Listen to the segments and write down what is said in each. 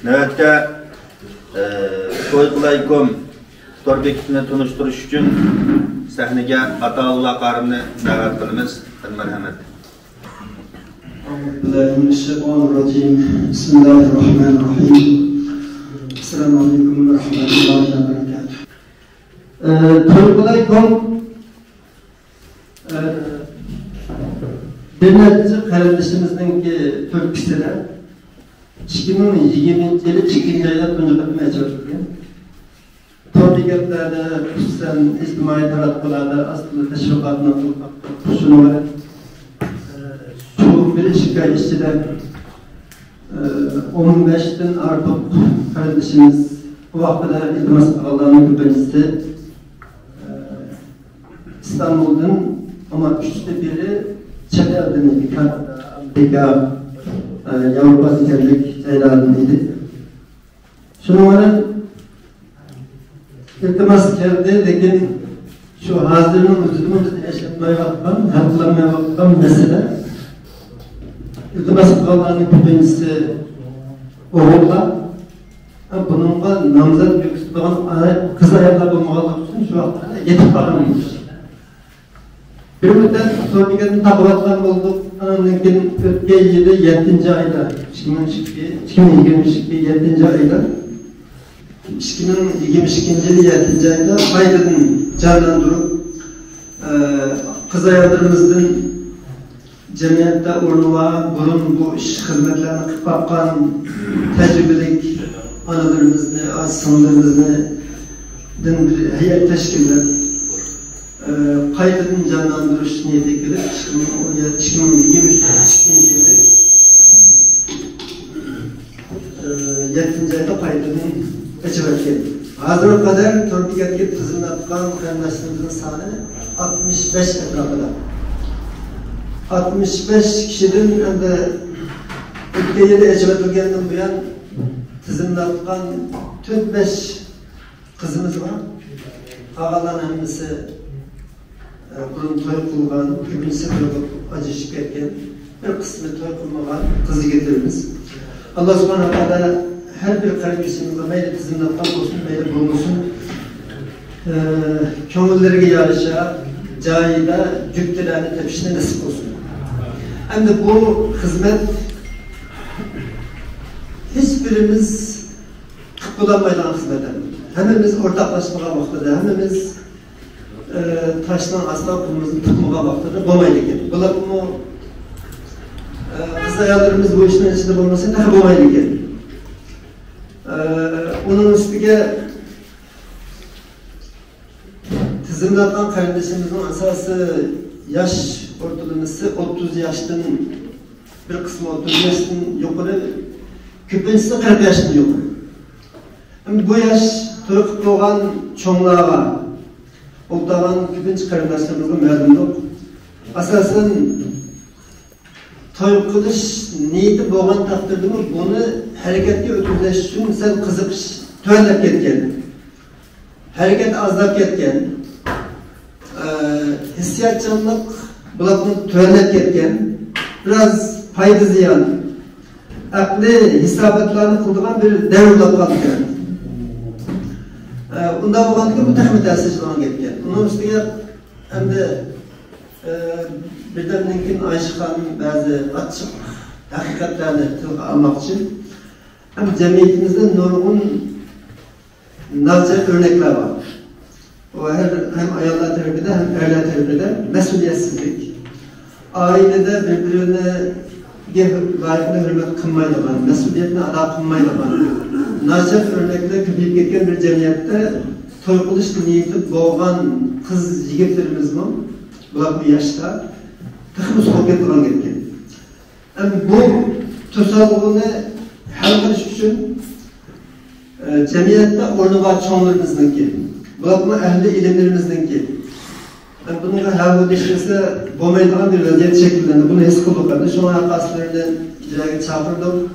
Növətdə Toy.com tor bekitini tanıştırış üçün səhnəyə Ataullah Qarımını dəvət qılımız. Mərhəmət. Bismillahirrahmanirrahim. Bismillahirrahmanirrahim. Esselamu aleyküm ve rahmetullahi ve berekatuhu. Toy.com Dernetçi kardeşimizdeki Türkçesi'ne 2020 yılı 2. ayda dönüştürmeye çalışılıyor. Torbiyetlerde, hususen İstimai taratmalarda aslında teşviqatını şunu var. Çoğu bir şikayetçiden 15'ten artık kardeşimiz bu vakıda iltimas ağlarının güvenlisi İstanbul'dan ama 3'te biri Çetel'den Amerika, Avrupa Sikerlik eylemiydi. Şunların iltimas geldi, lakin şu hazırının üzerinde yaşatmaya bakmam, hatırlamaya bakmam mesele. İltimas ağlarının güvenlisi oğullar, bununla namzat büyüksü olan kız ayaklar bulmalı için şu vakti yetip bağlanmış. Bir müddet Torbiye'nin tabiatlar olduk. Anamdaki ötken yılı 7. ayda, 2022 7. ayda, 2022 yılı 7. ayda Bayden'in canlandırıp kız ayaklarımızın cemiyette urnuva, burun bu iş hizmetlerini kıpakkan tecrübelik analarımızı, az sınırlarımızı bir heyet teşkiller Kaydının canlandırış niyeti gelip 2023 yılı 7. ayda kaydının ecvet geldi. Hazır kadar Torbiye'ye tızımlatılan kardeşlerimizin sanı 65 etrafında. 65 kişinin hem de ülkeye ecvet geldiğinden bu yan tızımlatılan 45 kızımız var. Ağalan hemisi bunun toy kılgan, kimisi acı şikayetken, bir kısmı toy kılmagan kızı getiririz. Allah subhanahu wa ta'ala her bir kardeşimizle meyle tizimden olsun, meyle bulunsun. Kömürlerine yarışa, cahide, cüktelerini tepişine nasip olsun. Hem de bu hizmet hiçbirimiz kullanmayla hizmeten. Hemimiz ortaklaşmaya vaktidir, hemimiz taştan asla kulumuzun tutmağa vaktidir, bomayla gelir. Bula bunu kız ayarlarımız bu işin içinde bulmasaydı her bomayla gelir. Onun üstüge tizimlatan kardeşimizin asası yaş ortalaması 30 yaştan bir kısmı 30 yaştan yukarı, köpeğisi 40 yaştan yukarı. Bu yaş Türk doğan çoğunluğa, oldağın küpünç kardeşlerimizin mevzunduk. Asasen toy kılış niyeti boğan takdirde mi bunu hareketli ötüleş için sen kızıp tövellep ketken, hareket azlap ketken, hissiyatçılık bulakını tövellep ketken, biraz paydı ziyan, akli hisabatlarını kıldıran bir devrulap kaldı. Bunda boğandığı bu tahmin təsirçiliğine getken. Onun üstüge hem de birdenlikin Ayşıkhan'ın bazı açık hakikatlerini almak için hem cemiyetimizde nurgun nazca örnekler var. O hem ayarlar tarafında hem erler tarafında mesuliyetsizlik, ailede birbirine layıklı hürmet kılmayla, mesuliyetine ada kılmayla, nazca örnekler küpüyüp geçen bir cemiyette toy kılış niyeti boğan kız yigitlerimiz mi? Bular bu yaşta tıkımız sohbet olan getken. Yani bu tutsallığını hal kılış için cemiyette ornu var çoğunlarımızdan ki. Bular bu ehli ilimlerimizden ki. Yani bunun hal kılışırsa boğmaydıran bir vaziyet şekillendi. Bunu his kıldıklarını şu an arkaslarını icraya çağırdım.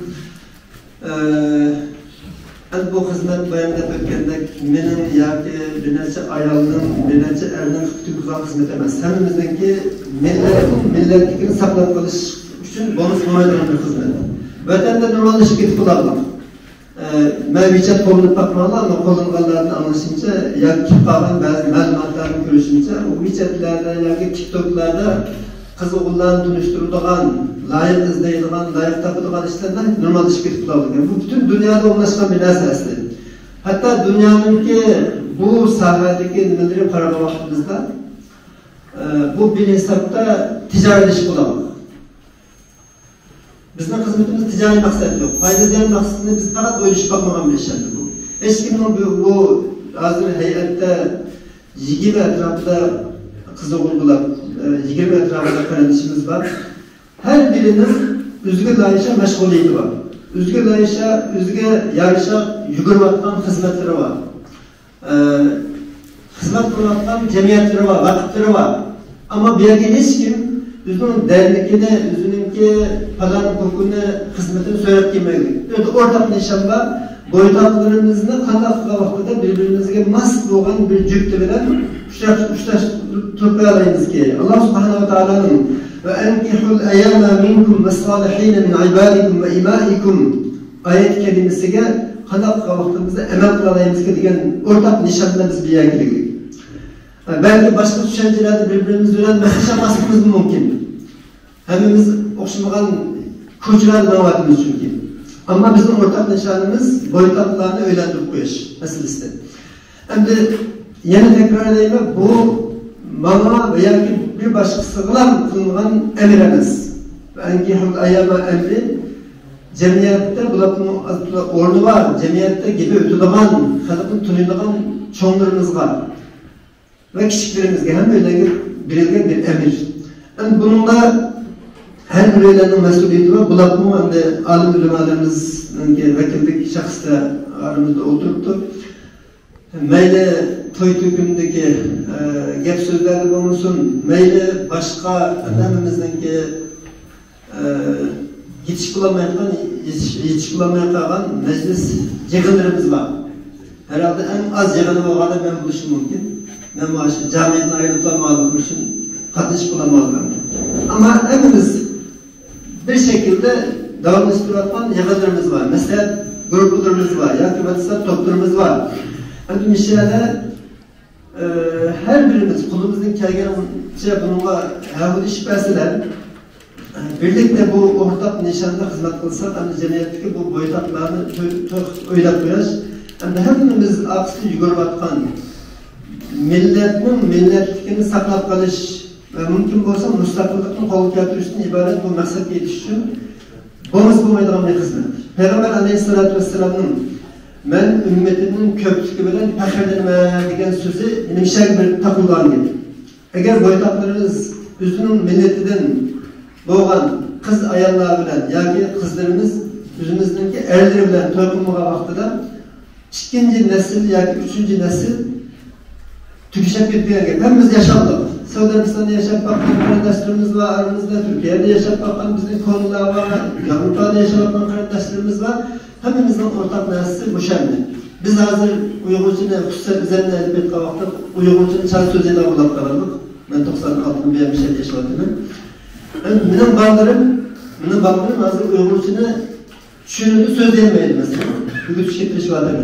Bu hizmet bayanda ötkende benim yaki binlerce ayalının, binlerce erinin tutulan hizmet emez. Hemimizdeki milletlikini saklap kalış için bonus olmaydıran bir hizmet. Vatanda nurlanışı gitip kullanmak. Ben WeChat kolunu bakmalı ama kolunlarını anlaşınca ya kim kalan bazı malumatlarını görüşünce o WeChat'lerde ya TikTok'larda kız oğullarını dönüştürüldüğün, layık izleyildiğin, layık tapıldığın işlerden normal iş getirilir. Bu bütün dünyada oluşan bir nesne. Hatta dünyanın ki bu sahadaki neleri karama vaktimizde bu bir hesapta ticari iş bulamaz. Bizim hizmetimiz ticari maksat yok. Fayda ziyan maksatını biz fakat oyluş bakmadan bir işlemdi bu. Eşkimin bu hazır heyette 20 etrafında kız oğullar, 20 etrafında kardeşimiz var. Her birinin üzgün layışa meşguliyeti var. Üzgün layışa, üzgün yarışa yugurmaktan hizmetleri var. Hizmet kurmaktan cemiyetleri var, vakitleri var. Ama bir yerde hiç kim üzünün dernekine, üzününki falan hukukunu, hizmetini söyleyip girmeydi. Ortak nişan var. Boyutaklarımızda kanatlı vakitte birbirimizge mask olan bir cüktü bilen üçtaş tutmayalıyız ki Allah subhanahu wa ta'ala'nın ve enkihul eyyama minkum ve salihine min ibadikum ve imaikum ayet kelimesiyle kanatlı vaktimizde emel kılalayımız ki diyen ortak nişanla biz bir yere girdik. Belki başka düşüncelerde birbirimizi öğrenmesi şamasımız mümkün. Hemimiz okşamadan kültürel davatımız çünkü. Ama bizim ortak nişanımız boyutaklarını öğrendik bu iş meselesi. Hem de yine tekrar edeyim bu bana veya ki bir başkasıyla kılınan emiriniz. Enkihul ayyama emri cemiyette bulatın ordu var. Cemiyette gibi ötüdüğün, halkın tunuyduğun çoğunlarımız var. Ve kişilerimizge hem böyle birilgen bir emir. Yani bununla her bir öylenin mesuliyeti var. Bulatma hem de alim ulemalarımızın vekildik şahsda aramızda oturuptu. Meyle toy tükündeki gep sözleri bulunsun, meyle başka efendimizden ki yetiş bulamayan kalan meclis yığınlarımız var. Herhalde en az yığını olanı ben buluşum mümkün. Ben maaşı camiyetin ayrıntılanmalı için katış bulamalı. Ama hepimiz bir şekilde devam istiyorsan yığınlarımız var. Mesela gruplarımız var, yakıbatsal toplarımız var. Yani Mişel'e her birimiz kulumuzun kelgenimce bununla Yahudi şüphesiyle birlikte bu ortak nişanda hizmet kılsak hem de cemiyetteki bu boyutaklarını çok öyle koyar. Hem de hepimiz aksi yugurbatkan milletlikini saklap kalış ve mümkün olsa müstakillikini kolu getirişten ibaret bu maksat yetişsin. Bomuz bu meydana hizmet. Peygamber Aleyhisselatü Vesselam'ın ben ümmetimin köpçükü bilen pəxirlenme degen sözü nimşek bir takılgan gibi. Eğer boyutaklarınız üzünün milletiden boğan kız ayarlar bilen yani kızlarımız üzümüzdeki erleri bilen toykunmağa vaktida ikinci nesil yani üçüncü nesil tüküşep gittiğine gibi. Hepimiz yaşadık. Suudi Arabistan'da yaşayıp bakan kardeşlerimiz var aramızda, Türkiye'de yaşayıp bakan bizim konular var, Avrupa'da yaşayıp bakan kardeşlerimiz var. Hepimizin ortak nesli bu şemli. Biz hazır Uygurca'nın hususiyet üzerine elbet kavaktık. Uygurca'nın çay sözüyle kulak kalandık. Ben 96'ın bir şey yaşadım. Benim bağlarım hazır Uygurca'nın şunu söyleyemeydi mesela. Bugün bir şey peşi vardı.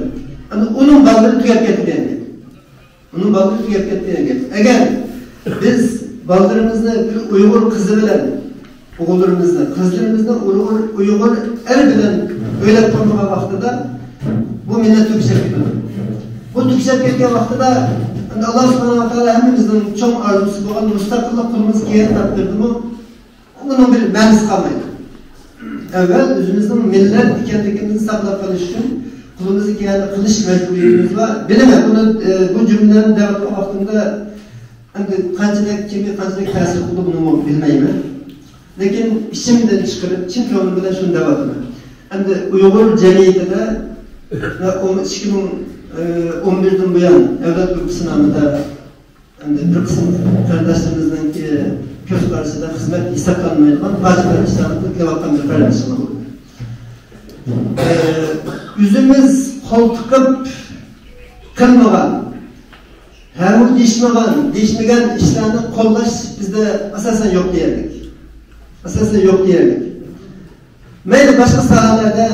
Yani onun bağları tüket getirdiğinde. Eğer biz bağlarımızda bir Uygur kızı bilen oğullarımızla, kızlarımızla Uygur er bilen öyle konuma vaktida bu millet tüküşep gidiyor. Bu tüküşep gittiği vaktida Allah subhanahu wa ta'ala hepimizin çok arzusu olan müstakillik kulumuz giyen takdirdi mi? Bunun bir mənisi kalmaydı. Evvel özümüzün millet kendimizi saklap kalış için kulumuzu giyen kılış mecburiyetimiz var. Bilemem bu cümlenin devamlı vaktinde kancılık kimi kancılık tesir kıldı bunu bilmeyim. Lakin şimdiden çıkarıp çünkü onu bilen şunu devam etme. Hem de Uygur cemiyetine 2011'den bu yan evlat grubu sınavında hem de bir kısım kardeşlerimizden ki köz karşısında hizmet istaklanmayılan vacipler işlerinde devattan bir kardeşim olur. Yüzümüz koltukıp kılmagan, hemul değişmegen işlerini kollaş bizde asasen yok diyerdik. Meyli başka sahalarda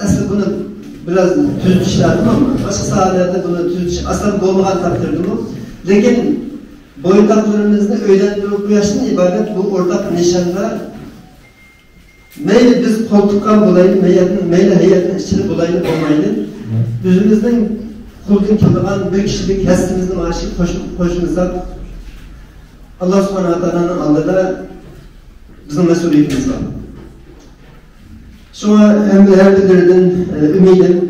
aslında bunu biraz tüzütüş lazım ama başka sahalarda bunu tüzütüş asla olmayan takdirde bu. Lakin boyutaklarımızı öğrendirip bu yaştan ibaret bu ortak nişanda meyli biz koltukkan bulayın, meyli heyetin içini bulayın olmayın. Yüzümüzden kuldun kıldıgan bir kişilik hessimizin aşık hoşumuzda Allah subhanahu wa ta'ala'nın aldığında bizim mesuliyetimiz var. Şuna hem de her birinin ümidim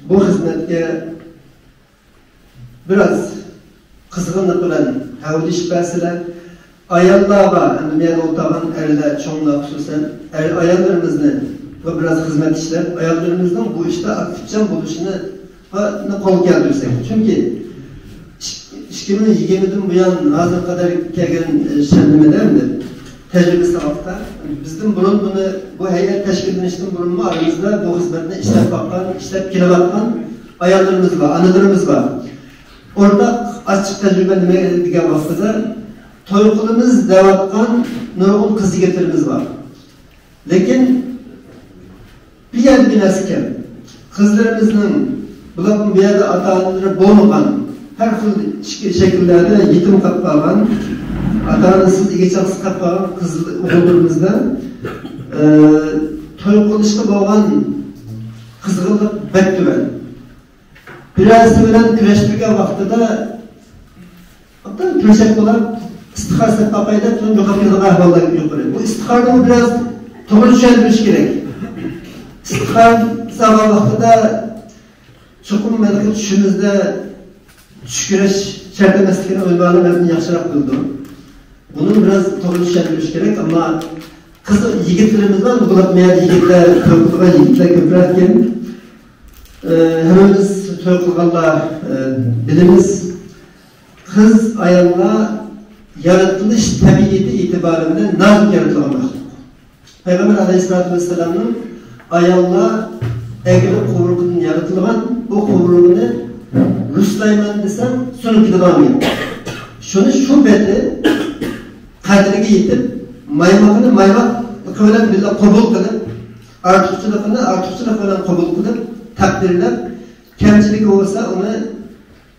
bu hizmetke biraz kızgınlık bilen havliş berseler ayallarga, men o'tağan erler çoğunluğa hususen ayallarımızın ve biraz hizmet işler, ayallarımızdan bu işte aktifçen buluşunu kol geldirsek. Çünkü 2020'den bu yan hazır kadar kelgen şenlimelerdir. Tecrübesi hafta. Bizden burun bunu, bu heyet teşkil edilmişten burun mu aramızda bu hizmetine işlep bakan, işlep kire bakan ayallarımız var, anılarımız var. Orada açık tecrübe diye vaktıda toykulumuz devatkan nurgul kızı getirimiz var. Lakin bir yer binesken kızlarımızın bulakın bir yerde ata-anaları boğmakan her türlü şekillerde yetim kapağın ata-anasız igeçaksız kapağın oğullarımızda toykuluşta boğan kızgınlık bektüven. Biraz bilen güreştirgen vaktıda hatta köşek olarak istihar sepapayda tüm yukarıda ahvallar yukarı. Bu istihardan biraz doğru düşünülmüş gerek. İstihar zaman vaktıda çokum melek düşünümüzde düşküreş şertemeslikine uygulanı ben yaşarak buldum. Bunun biraz doğru düşünülmüş gerek ama kız yigitlerimiz var, bulatmayan yigitler, köprüler, yigitler köprülerken hemimiz Türk'la bilimiz kız ayağına yaratılış tabiiyeti itibarında nazik yaratılmaktadır. Peygamber Aleyhisselatü Vesselam'ın ayağına eğer kuvruğunun yaratılgan o kuvruğunu Ruslayman desem sonu devam ediyor. Şunu şu beti kadrige yetip maymakını maymak kıvılan bile kabul kılıp artıkçılıkla kabul kılıp takdirler kemçilik olsa onu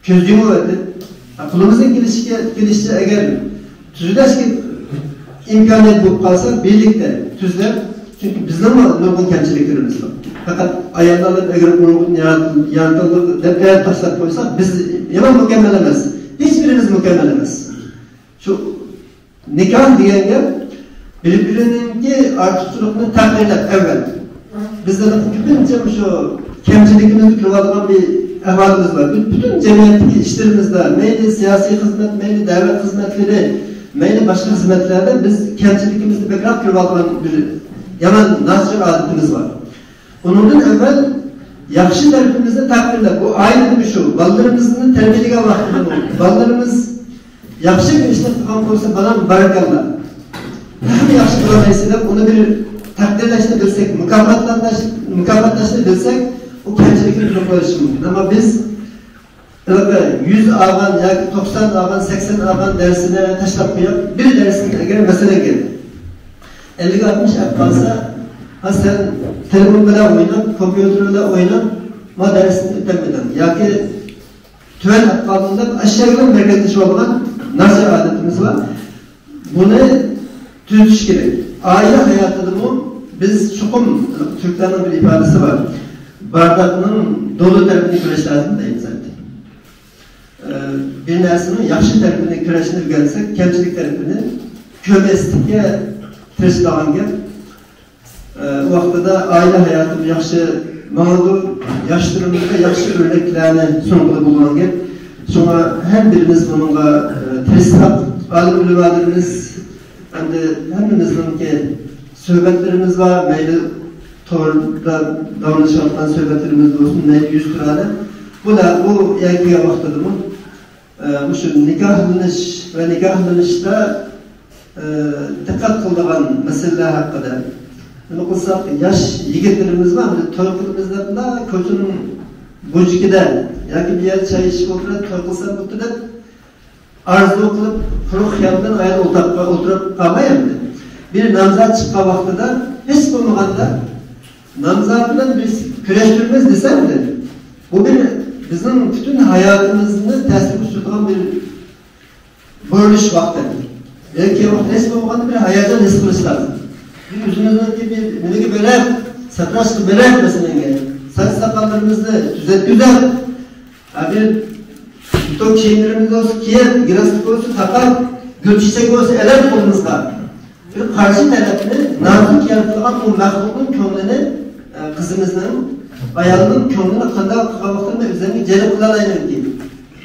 közcüğümü verdi. Kulumuzun gelişi eğer tüzüleşki imkaniyet bulup kalsa birlikte tüzler çünkü bizden mi nurgun kemçiliklerimiz var. Fakat ayarlarla eğer nurgun yaratıldığı değer taşlar koysak biz yaman mükemmel emez. Hiçbirimiz mükemmel emez. Şu nikah diyen yer birbirininki artıkçılıkını takdirler evvel. Bizlerin hükümünce şu kemçilikimizi kırıvadılan bir ehvalimiz var. Bütün cemiyetteki işlerimizde, meyli siyasi hizmet, meyli devlet hizmetleri, meyli başka hizmetlerde biz kemçilikimizi bekrat kırıvadılan bir yaman nasır adetimiz var. Onundan evvel yakşı tarafımızda takdirler. Bu ayrı bir şu. Ballarımızın terbiyeliğe vaktinde bu. Ballarımız yakşı bir işler tutan koysa bana mübarekallah. Daha yakşı dolayısıyla onu bir takdirleştirebilsek, mükafatlaştırabilsek o kemçilikin kuruluşu mümkün. Ama biz 100 ağan, ya 90 ağan, 80 ağan dersine taşlap koyup bir dersine göre mesele gelir. 50-60 akbalsa ha sen telefonla oynap, kompütörle oynap ma dersini ötemeden. Ya ki tüven akbalında aşağıdan merkezleşi olan nasıl adetimiz var. Bunu tüzüş gerek. Aile hayatında bu biz çokum Türklerin bir ifadesi var. Bardağının dolu tarafını güreş lazım değil zaten. Bir nersinin yakşı tarafını güreşini öğrensek, kemçilik tarafını kömeslikle tırstağın gel. O vaxtada aile hayatım yakşı mağdur, yaşlarımızda yakşı örneklerini sonunda bulunan gel. Sonra her birimiz bununla tırstağ, alim ülüvalarımız, hepimizin ki söhbetlerimiz var, meyli torda davranışlardan söhbetlerimiz olsun, meyli 100 lirada. Bu da bu yankıya vaktıdır bu. Bu şu nikahlanış ve nikahlanışta dikkat kıldığın meseleler hakkında. Bunu kılsak yaş yigitlerimiz var, toy kılımızda kötünün bucukide, yani bir yer çay içip oturup, toy kılsak oturup, arzu kılıp, kuruk yandan ayrı oturup kalmayalım. Bir namzat çıkma vaxtıda hiç bulmaganda namzatından biz küreştirmez desem de bu bizim bütün hayatımızı teslim tutan bir bölüş vaktidir. Belki o resmi olan bir hayacan his kılış lazım. Bir yüzümüzdeki bir böyle satraşlı böyle mesela saç sakallarımızı güzel bir tutok şeylerimiz olsun kiyer, giraslık olsun takar, gül çiçek olsun elem kolumuzda. Bir karşı tarafını nazik yaratılan o mahlukun könlünü kızımızın ayağının könlünü kanda kavaklarına üzerine celip kılalayın ki.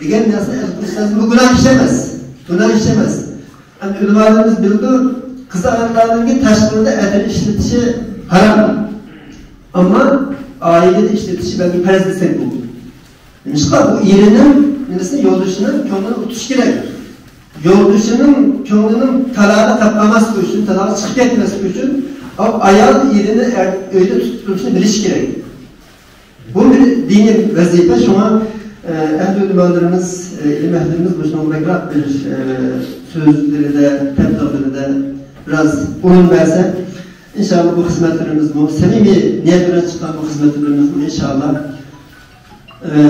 Diğer nasıl bu günah işlemez. Günah işlemez. Yani ülmalarımız bildi, kızı ayaklarındaki taşlarında eden işletişi haram. Ama ailede işletişi belki perz desek bu. Demişler bu irinin, yoldaşının könlünü utuş gerek. Yoldaşının könlünün talağını kaplaması için, talağını çıkıp etmesi için o ayağın irini öyle tutuluşunu biliş gerek. Bu bir dini vazife. Şu an ehl-i ülmalarımız, ilim ehlimimiz bu şunun bir sözleri de, tepkileri de biraz uyum verse inşallah bu hizmetlerimiz bu, samimi niyetlere çıkan bu hizmetlerimiz bu inşallah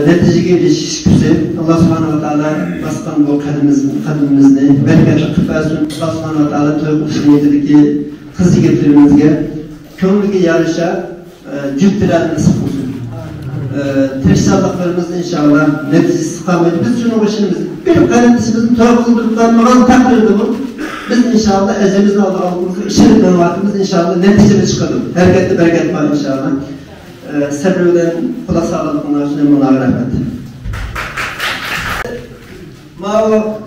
neticeye ilişkisi Allah subhanahu wa ta'ala baskan bu kadimimizni bereketli kıfasın Allah subhanahu wa ta'ala tövbe niyetindeki hizmetlerimizge kömürge yarışa cüptiler nasip olsun. Teşkilatlarımız inşallah neticesi istikameti biz şunu başımız bir kardeşimizin tövbesini takdirde bu biz inşallah ecemizin aldığımızı işaretlen vaktimiz inşallah neticede çıkalım. Bereketli bereket var inşallah. Sebebinden kula sağlık bunlar için emin rahmet. Mao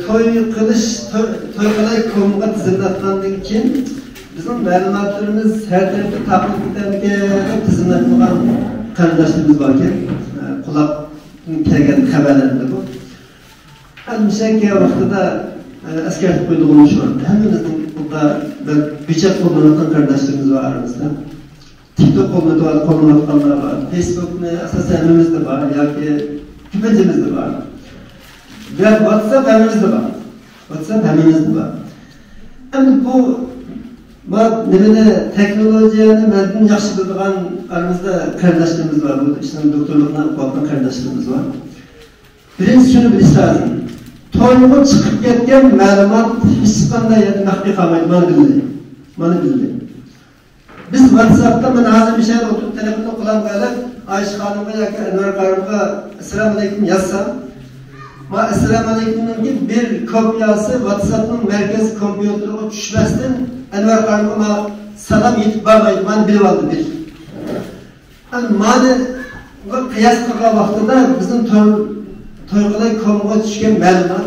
toy kılış toy kalay konuğa tizimlatlandığı için bizim malumatlarımız her tarafta takiplerine tizimlatmadan kardeşlerimiz var ki kulakın kelgen haberlerinde bu. Hani müşekkiye vaktida askerlik koyduğumuz şu anda hepimizin burada birçok konulardan kardeşlerimiz var aramızda. TikTok konulardan var, Facebook'un asas emrimizde var, yaki küpecimizde var. Ve WhatsApp emrimizde var. Ama bu nemede teknolojiyani mendin yaxshi bildiğin aramızda kardeşlerimiz var. Bu işte doktorluğuna okuyan kardeşlerimiz var. Birinci şunu biliş lazım. Toyluğa çıkıp ketken malumat hiç qanday maxfiy qalmaydi. Mana bildi. Biz WhatsApp'ta men hozir bir şey oturup telefonda qo'lga Ayşe Hanım'a yoki Anvar Karim'a assalomu alaykum yazsam, assalomu alaykumning bir kopyası WhatsApp'ning merkez kompüterine tushmasdan Anvar Karim'a salom yetib bormaydi. Men bilib oldim bir. Mani qiyos qilgan vaqtida bizning to'yqilay konuğa tushgan ma'lumot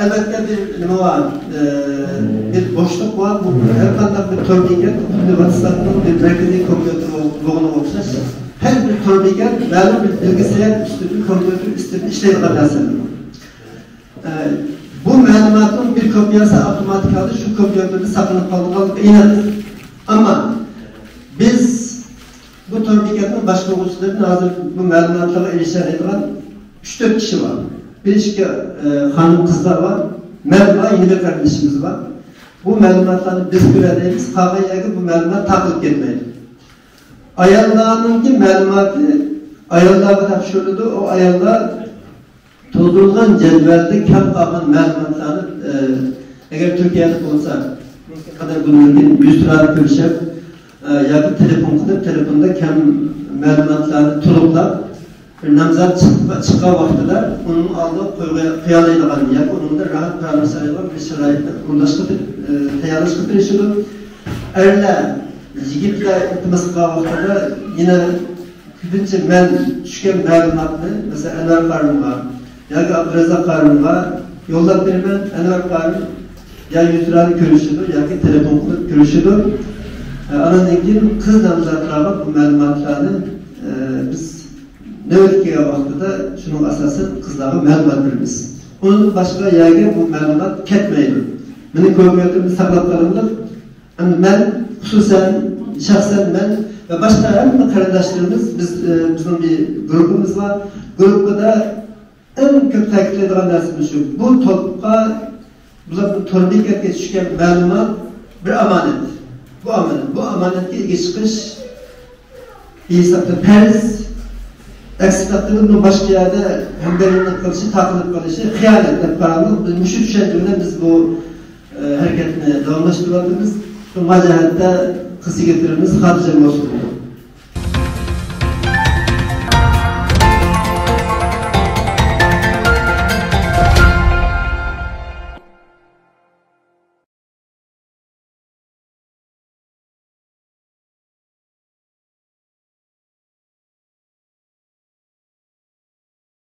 albatta bir nima var, bir boşluk var. Bu her qanday bir to'rbekat, WhatsApp'ning bir merkezi kompüter bo'lgani o'xshash. Her bir to'rbekat ma'lum bir bilgisayar ustida kompüter ustida ishlaydigan narsa. Bu ma'lumotning bir kopyasi avtomatik holda shu kompüterda saqlanib qolgan inat. Ama biz bu to'rbekatning boshqaruvchilaridan hozir bu ma'lumotlarga erishadigan 3-4 kişi var. Bir iki hanım kızlar var. Merhaba yeni bir kardeşimiz var. Bu malumatlarını biz göremeyiz. Kavgaya bu malumat takılıp gitmeyin. Ayarlarınki malumatı ayarlarda tapşırıldı. O ayarlar tozdurulgan cedvelde kağıt kalan malumatlarını eğer Türkiye'de olsa kadar bunun 100 liralık görüşüp ya bir telefon kılıp telefonda kendi malumatlarını tuluklar namzat çıkan vaxtida onun aldığı kıyalaydıgan yer, onun da rahat paylaşmayı var, bir şirayette tayarlaş kıtırışıdır. Erle, yigitler iltimas kılan vaxtida yine küpünce men düşken malumatını, mesela Enver Karim'a, ya ki Abdurrazak Karim'a yollap berimen, Enver Karim ya 100 liralık görüşüdür, ya ki telefon kılıp görüşüdür. Aradaki kız namzatlarına bu malumatlarını biz növbetki vaxtida şunun asasen kızlara malumat veririz. Onun başka yerge bu malumat ketmeydi. Benim kompüterimi saklaplarımdır. Ben hususen, şahsen ben ve başka hem kardeşlerimiz, bizim bir grubumuz var. Grupta en kötü takip edilen dersimiz şu. Bu topluluğa, bu torbikatga düşken malumat bir amanet. bu amanetga ega chiqish hesabda farz, aksi taqdirda buni boshqa yerda hamdardlik qilishi, taqlid qilishi xiyonat deb qaralib, biz shu tushuncha bilan biz bu harakatni davomlashtiryapmiz. Shu majalada qizga getirimiz Xadija Mo'sulov.